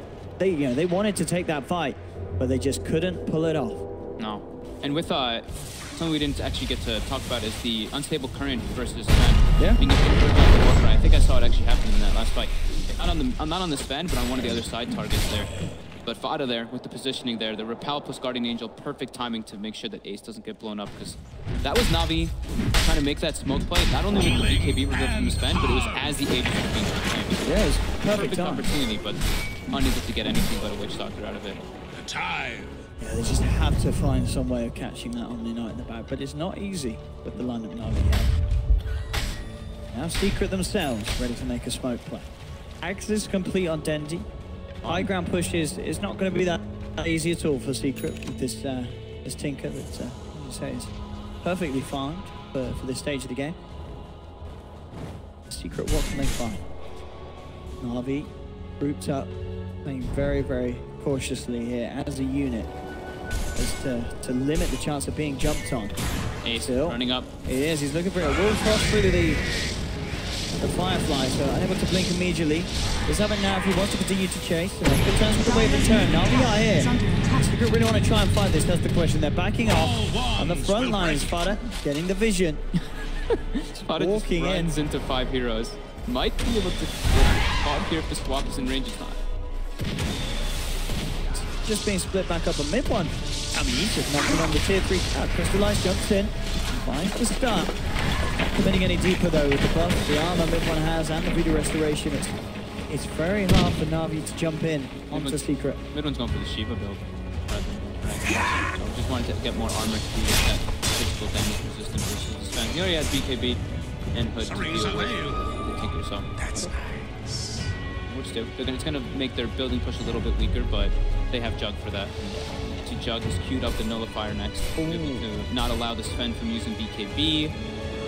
wanted to take that fight, but they just couldn't pull it off. No. And with something we didn't actually get to talk about is the unstable current versus Sven. Yeah. Being converted on the Warcry. I think I saw it actually happen in that last fight. Not on the Sven, but on one of the other side targets there. But Fada there, with the positioning there, the Repel plus Guardian Angel, perfect timing to make sure that Ace doesn't get blown up, because that was Navi trying to make that smoke play, not only with the BKB removed from the Sven, but it was as the Aegis was being deployed. Yeah, it was perfect time. Opportunity, but unable to get anything but a Witch Doctor out of it. The time. Yeah, they just have to find some way of catching that Omni Knight in the back, but it's not easy with the lineup Navi have. Now Secret themselves ready to make a smoke play. Axis complete on Dendy. High ground push is not going to be that easy at all for Secret with this Tinker that, as you say, is perfectly farmed for this stage of the game. Secret, what can they find? Navi, grouped up, playing very, very cautiously here as a unit, as to limit the chance of being jumped on. Ace Still, running up. He is, he's looking for it. Will cross through the Firefly, so unable to blink immediately. Does have it now if he wants to continue to chase. So good turns with the wave of turn. Navi are here. Secret really want to try and fight this, that's the question. They're backing off. On the front lines, Fada getting the vision. Fada just runs into 5 heroes. Might be able to get caught here if the swap is in range. It's not. Just being split back up on mid one. I mean, he's just knocking on the tier 3. Crystallize jumps in. Finds the start. Not committing any deeper though with the buff, the armor mid one has, and the Voodoo Restoration. It's very hard for Navi to jump in onto Secret. Mid one's going for the Shiva build. So just wanted to get more armor to be that physical damage resistant versus the Sven. He already has BKB and Hood to deal with the Tinker, so. That's nice. It's going to make their building push a little bit weaker, but they have Jug for that. And see, Jug has queued up the Nullifier next to not allow the Sven from using BKB.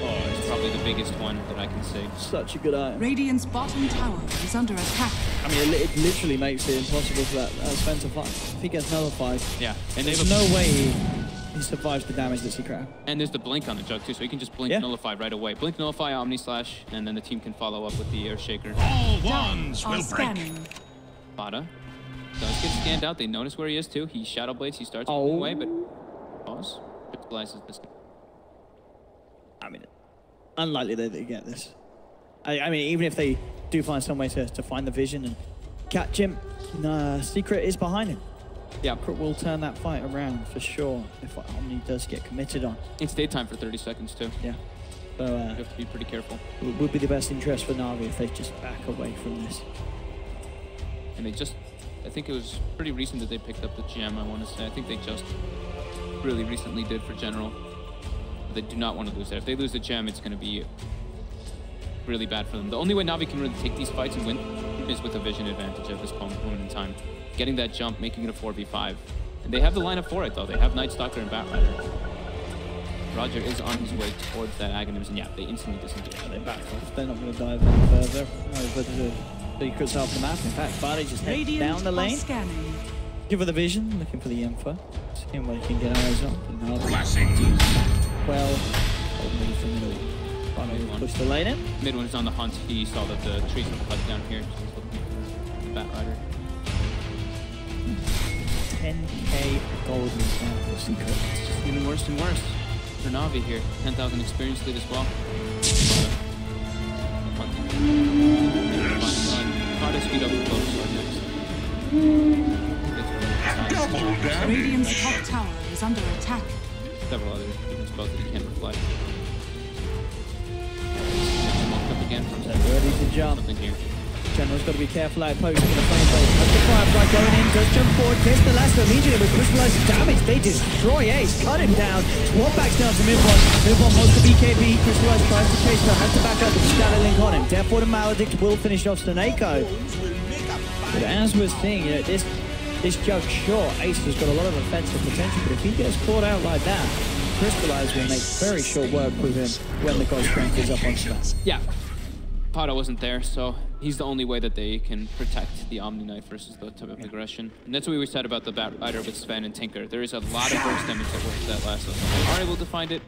Oh, it's probably the biggest one that I can see. Such a good item. Radiant's bottom tower is under attack. I mean, it literally makes it impossible for that Sven to fight. If he gets nullified, yeah, and there's no way he survives the damage that Secret has. And there's the blink on the Jug too, so he can just blink Nullify right away. Blink Nullify, Omni Slash, and then the team can follow up with the Air Shaker. All wands will break. Bada does get scanned out. They notice where he is too. He Shadow Blades. He starts moving away, but pause. Crystallizes this. I mean, unlikely that they get this. I mean, even if they do find some way to find the vision and catch him, Secret is behind him. Yeah, Secret will turn that fight around for sure if Omni does get committed on. It's daytime for 30 seconds too. Yeah. So you have to be pretty careful. It would be the best interest for Navi if they just back away from this. And they just, I think it was pretty recent that they picked up the gem, I want to say. I think they just really recently did for General. They do not want to lose that. If they lose the gem, it's going to be really bad for them. The only way Navi can really take these fights and win is with a vision advantage at this moment in time. Getting that jump, making it a 4v5. And they have the lineup for it, though. They have Night Stalker and Batrider. Roger is on his way towards that Aghanim's, and yeah, they instantly disengage. They back off. They're not going to dive any further. Secret's off the map. In fact, Barty just heads down the lane. Give her the vision, looking for the info. Seeing what he can get eyes on. Well, push the lane in. Mid one is on the hunt. He saw that the trees were cut down here. So he's looking for the Batrider. 10k gold now for Secret. It's just getting worse and worse for Navi here. 10,000 experience lead as well. Try to speed up the next. Radiant's top tower is under attack. Several other spells that he can't reflect. Up again from ready to jump. Something here. General's got to be careful out post in the flame blade. Has the Firefly going in, does jump forward, gets the lasso immediately with crystallized damage. They destroy Ace, cut him down. Swap backs down to mid one. Mid one wants the BKB. Crystallized tries to chase her, has to back up with Shadow Link on him. Death Ward and Maledict will finish off Staneko. But as we're seeing, you know, this Jug, sure, Ace has got a lot of offensive potential, but if he gets caught out like that, Crystallize will make very short work with him when the Ghost Strength is up on stats. Yeah. Pada wasn't there, so he's the only way that they can protect the Omni Knight versus the type of aggression. And that's what we said about the Batrider with Sven and Tinker. There is a lot of burst damage that works that lasso. They are able to find it.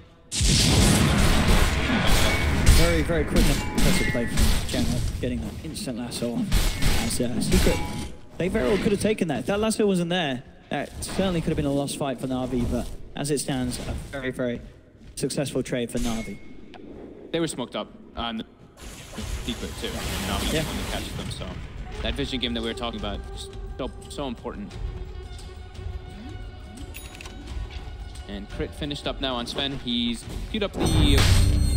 Very, very quick and impressive play from General, getting that instant lasso on. As Secret, they very well could have taken that. If that lasso wasn't there, that certainly could have been a lost fight for Navi, but as it stands, a very, very successful trade for Navi. They were smoked up on the Secret too. Navi just wanted to catch them, so that vision game that we were talking about is so important. And Crit finished up now on Sven. He's queued up the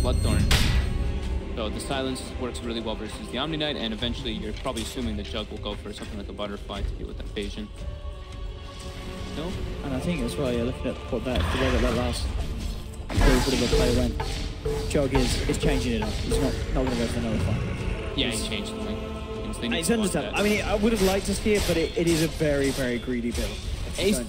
Bloodthorn. So the silence works really well versus the Omni Knight, and eventually you're probably assuming the Jug will go for something like a Butterfly to deal with that evasion. No? And I think as well, you're looking at what the way that last little bit of a play went. Jug is changing it up. He's not going to go for another fight. Yeah, he changed the thing. It's understandable. I mean, I would have liked to see it, but it is a very, very greedy build. Ace,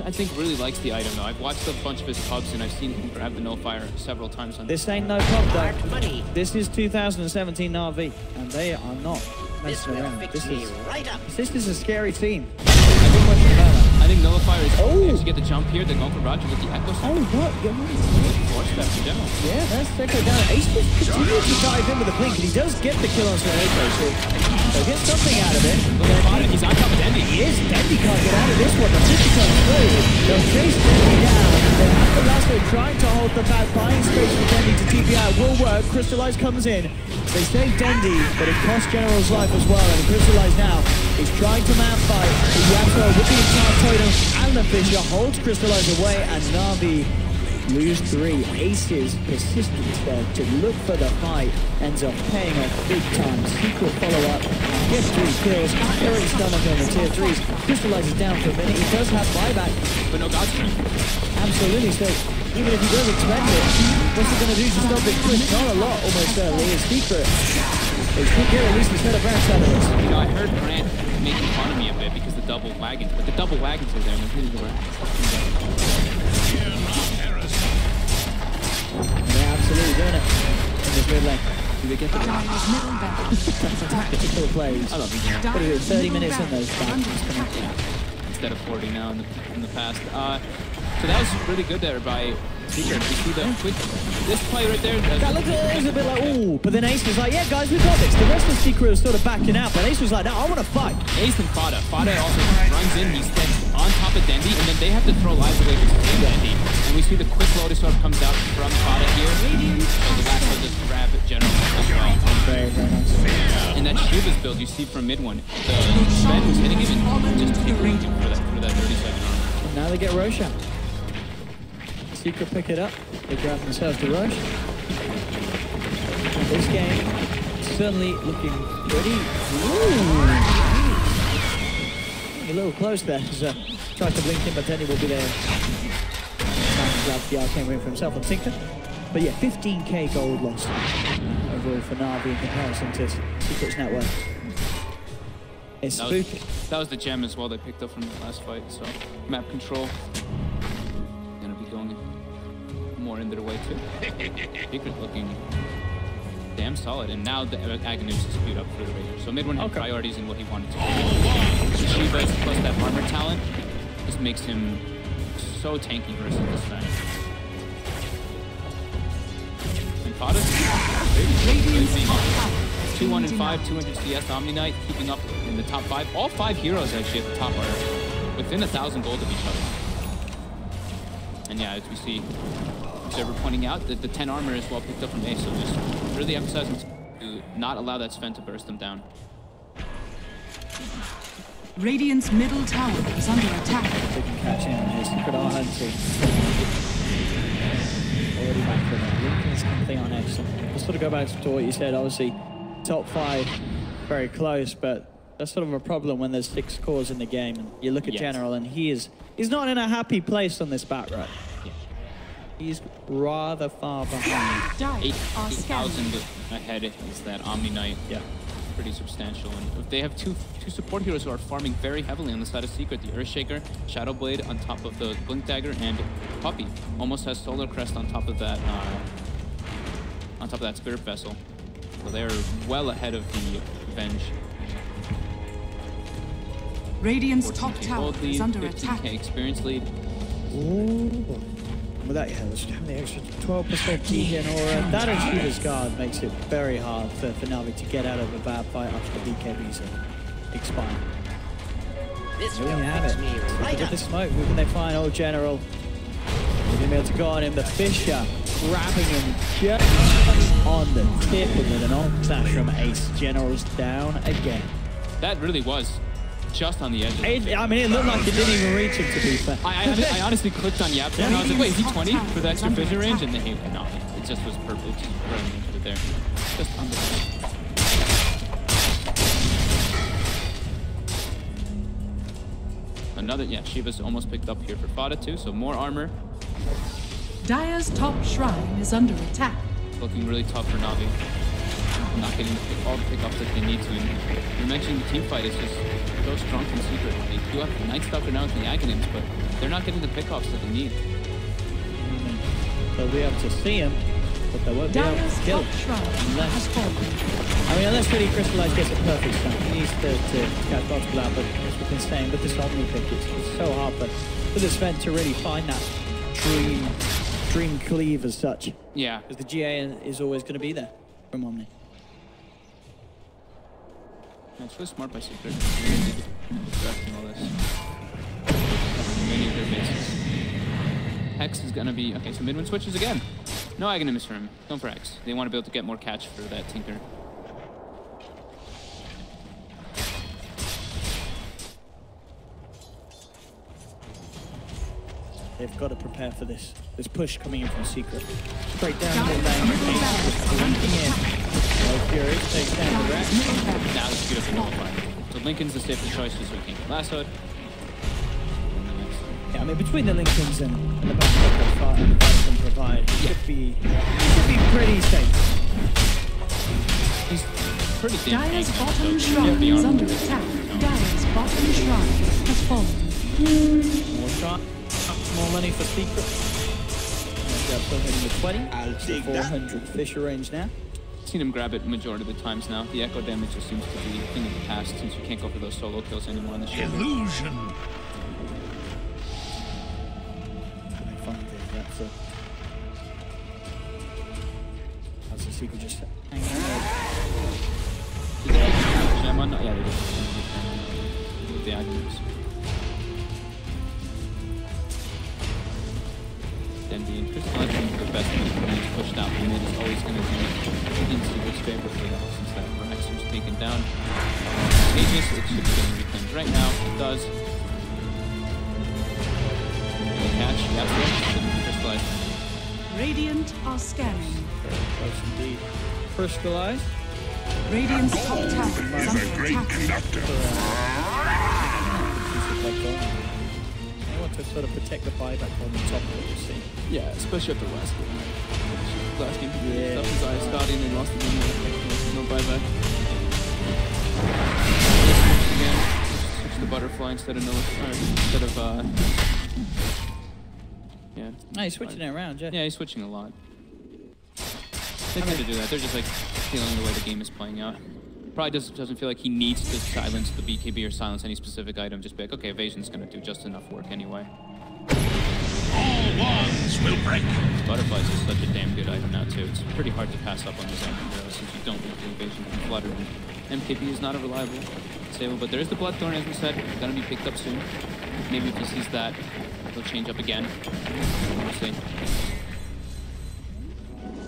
I think, really likes the item, though. I've watched a bunch of his pubs, and I've seen him grab the Nullifier several times. This ain't no pub, though. This is 2017 Navi, and they are not messing around. This is a scary team. I think Nullifier is able to get the jump here. They're going for Roger with the Echo. Oh, what? doorstep in general. Yeah, that's Echo down. Ace just continues to dive in with a blink, and he does get the kill on Echo, so he'll get something out of it. He's on top of Dendy. He is. Dendy can't get out of this one. The 50 comes through. They'll chase Dendy down. They have the lasso trying to hold the back, buying space for Dendy to TP out. Will work. Crystallize comes in. They save Dendy, but it costs General's life as well. And Crystallize now is trying to man fight. Yasuo with the entire totem and the Fisher holds Crystallize away, and Navi lose 3. Ace's persistence there to look for the fight ends up paying off big time. Secret follow-up, gets 3 kills, very stunning on the tier 3s. Crystallizes down for a minute. He does have buyback, But no God's strength. absolutely. So even if he does expend it, what's he going to do to stop it? Chris, not a lot almost certainly. His Secret is good here, at least he's got a Brand out of this. You know, I heard Grant making fun of me a bit because the double wagons, but the double wagons are there and they're hitting the racks. Yeah, absolutely doing it in this mid lane. Do they get the Dire's middle barracks. Tactical plays. I love these games. What is it, 30 minutes in those battles? Instead of 40 now in the past. So that was really good there by Secret. You see the quick, this play right there. That looked a bit like, ooh, but then Ace was like, yeah, guys, we've got this. The rest of the Secret was sort of backing out, but Ace was like, no, I want to fight. Ace and Fada. Fada also runs in, he steps on top of Dendy, and then they have to throw lives away to save Dendy. And we see the quick Lotus Orb comes out from Fada here. So the last one just grab General as well. Very, very nice. And that Shiva's build you see from mid one. The Sven was hitting him and just tickling him for that 30-second armor. And now they get Roshan. Secret pick it up. They grab themselves to Rosh. And this game certainly looking pretty. Ooh. A little close there. Tried to blink him, but then he will be there. Grabs the arcane ring for himself on Tinker. But yeah, 15k gold lost overall for Navi in comparison to Secret's net worth. It's spooky. That was the gem as well they picked up from the last fight. So map control gonna be going more in their way too. Secret looking damn solid, and now the Aghanim is spewed up for the Razor. So mid one had priorities in what he wanted to do. Shiva plus that armor talent just makes him so tanky versus this thing. And Fada, 2-1 and 5, 200 CS Omni Knight, keeping up in the top 5. All 5 heroes actually at the top are within 1,000 gold of each other. And yeah, as we see Observer pointing out that the 10 armor is well picked up from Ace, so just really emphasizing to not allow that Sven to burst them down. Radiant's middle tower is under attack. They can catch him here. Secret are hunting. Already back for them. Lincoln's something on X. Let's sort of go back to what you said. Obviously, top 5, very close, but that's sort of a problem when there's 6 cores in the game. And you look at General, and he's not in a happy place on this bat right. He's rather far behind. 8,000 ahead is that Omni Knight. Yeah, pretty substantial. And they have two support heroes who are farming very heavily on the side of Secret. The Earthshaker, Shadowblade on top of the Blink Dagger, and Puppy almost has Solar Crest on top of that. Spirit Vessel. So they're well ahead of the Venge. Radiant's top tower Gold lead, is under 15k attack. experience lead. Ooh. With that, yeah, let's have the extra 12% T-Gen aura. That and Shiva's Guard makes it very hard for Navi to get out of a bad fight after the BKBs expire. There we have it. So to get the smoke, who can they find? Oh, General. They're going to be able to go on him. The Fisher grabbing him just on the tip, and with an ult dash from Ace. General's down again. That really was just on the edge. I mean, it looked like it didn't even reach him, to be fair. I honestly clicked on Yap, and I was like, wait, is he 20 for the extra vision range? And then he, no, it just was perfect. It just running into it there. Just on the edge. Another, yeah, Shiva's almost picked up here for Fada too, so more armor. Dire's top shrine is under attack. Looking really tough for Navi. Not getting all the pickups that they need to. And you're mentioning the team fight is just so strong from Secret. They do have the Night Stalker now with the Aghanims, but they're not getting the pickups that they need. They'll be able to see him, but they won't be able to kill him. Unless really Crystallize gets a perfect stun. He needs to catch multiple out, but as we've been saying, with this Omni pick, it's so hard for this Sven to really find that extreme cleave as such. Yeah. Because the GA is always going to be there from Omni. That's really smart by Secret. Distracting all this. Many of their bases. Hex is going to be... Okay, so mid-win switches again. No Agonimus for him. Going for Hex. They want to be able to get more catch for that Tinker. They've got to prepare for this push coming in from Secret. Straight down the lane. Linking in. No Furious takes down the rest. Now it's beautiful nullifier. So Lincoln's the safest choice just so he can't get lassoed. Yeah, I mean between the Lincolns and the backup that Fire can provide, he should be pretty safe. He's pretty damn Dire's tanky, bottom so shrine is under beyond attack. Dire's bottom shrine has fallen. More shot, more money for Secret. Still hitting with 20. I'll take that. 400 Fisher range now. Seen him grab it majority of the times now. The echo damage just seems to be a thing of the past since you can't go for those solo kills anymore on the shoulder. Illusion. So that's the Secret just hanging out. Did they have a gem on? Yeah, they did. The Agonimus. Denby and Crystallize is the best move when he's pushed out. The mid is always going to be in Secret's favor for that since that Raxer's taken down. Aegis, it should be getting reclaimed right now. It does. Catch, yep, Crystallize. Radiant are scanning. Very close indeed. Crystallized. Radiant's top tower is Is under a great attack. conductor. They want to sort of protect the buyback on the top of what you see. Yeah, especially after last game. Last game, Yeah. stuff his eyes starting and they lost the game. No buyback. Again, switch the butterfly instead of yeah. No, he's switching it around, yeah. Yeah, he's switching a lot. They tend to do that. They're just like feeling the way the game is playing out. Probably doesn't feel like he needs to silence the BKB or silence any specific item. Just be like, okay, evasion's gonna do just enough work anyway. All wands will break. Butterflies is such a damn good item now too. It's pretty hard to pass up on this item hero since you don't get the evasion from Flutter. And MKB is not a reliable stable, but there is the Bloodthorn, as we said, gonna be picked up soon. Maybe if he sees that, he'll change up again. We'll see.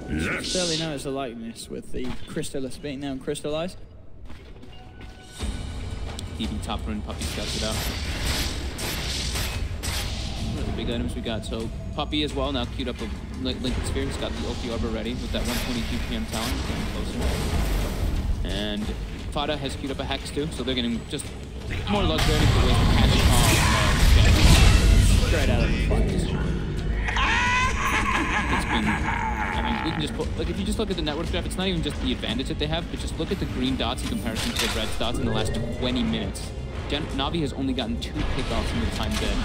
Yes. Fairly notice the likeness with the Crystallis being now crystallized. DB top rune, Puppy scouts it out. What are the big items we got? So Puppy as well now queued up a Lincoln Sphere. He's got the Ulti Arbor ready with that 122 PM talent. Getting closer. And Fada has queued up a Hex too, so they're getting just more luxury for ways to catch it. Straight out of the box. It's been, I mean, we can just put, like, if you just look at the network graph, it's not even just the advantage that they have, but just look at the green dots in comparison to the red dots in the last 20 minutes. Navi has only gotten 2 pickoffs in the time dead.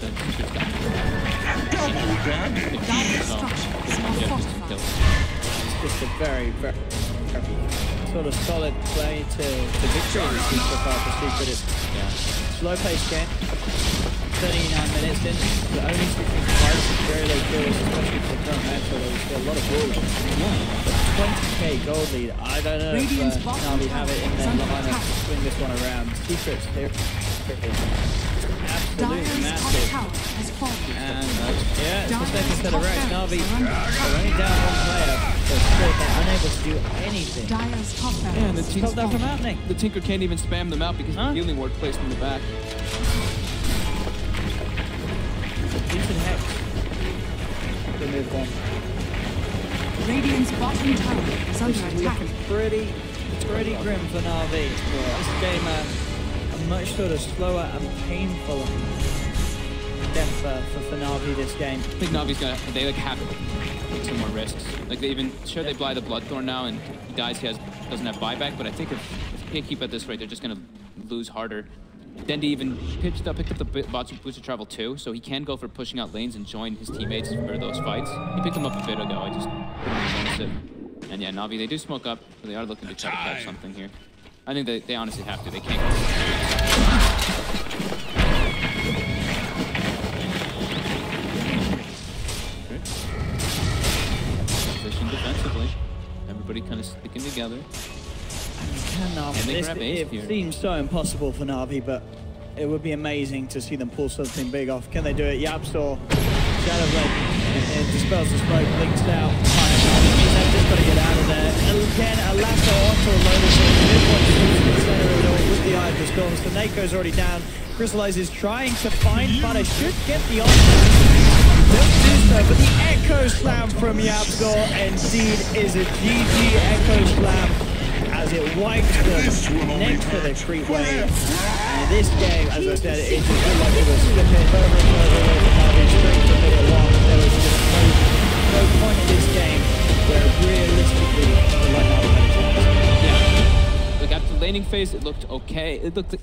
It's just a very, very sort of solid play to victory so far for Secret. It's slow-paced game. 39 minutes in, the only 65 very low kills, especially for the current match, although there's still a lot of balls. But 20k gold lead, I don't know if Navi have it in their lineup to swing this one around. Secret's here. Absolutely massive. And yeah, it's the second set of racks. Navi are only down one player, but still they're unable to do anything. And the Stop that from happening. The Tinker can't even spam them out because the healing ward placed in the back. Decent Hex. The move on. Radiant's bottom tower is under attack. Looking pretty grim for Navi. This game a much sort of slower and painful death for Navi this game. I think Navi's gonna, they like have to take some more risks. Like they even, sure they buy the Bloodthorn now and he dies, doesn't have buyback, but I think if they keep at this rate, they're just gonna lose harder. Dendi even picked up the booster travel too, so he can go for pushing out lanes and join his teammates for those fights. He picked them up a bit ago, I just couldn't notice it. And yeah, Navi, they do smoke up, but they are looking to try to catch something here. I think they honestly have to, they can't go. Everybody kind of sticking together. Cannot. And they grab Ace It here. seems so impossible for Navi, but it would be amazing to see them pull something big off. Can they do it? Yapstor, Shadow Blade, dispels the smoke, links out. They've just got to get out of there. Again, a lasso onto a Lotus. Midpoint is in the center of it all with the Eye of the Storm. So Nako's already down. Crystallize is trying to find, but I should get the answer. Don't do so, but the Echo Slam from Yapstor indeed is a GG Echo Slam as it wipes them next to the creep wave. And this game, as I said, it just felt like it was slipping over and over away from Navi straight to minute one. There was just no point in this game where realistically the line out had a chance. Yeah. Like after the laning phase, it looked okay. It looked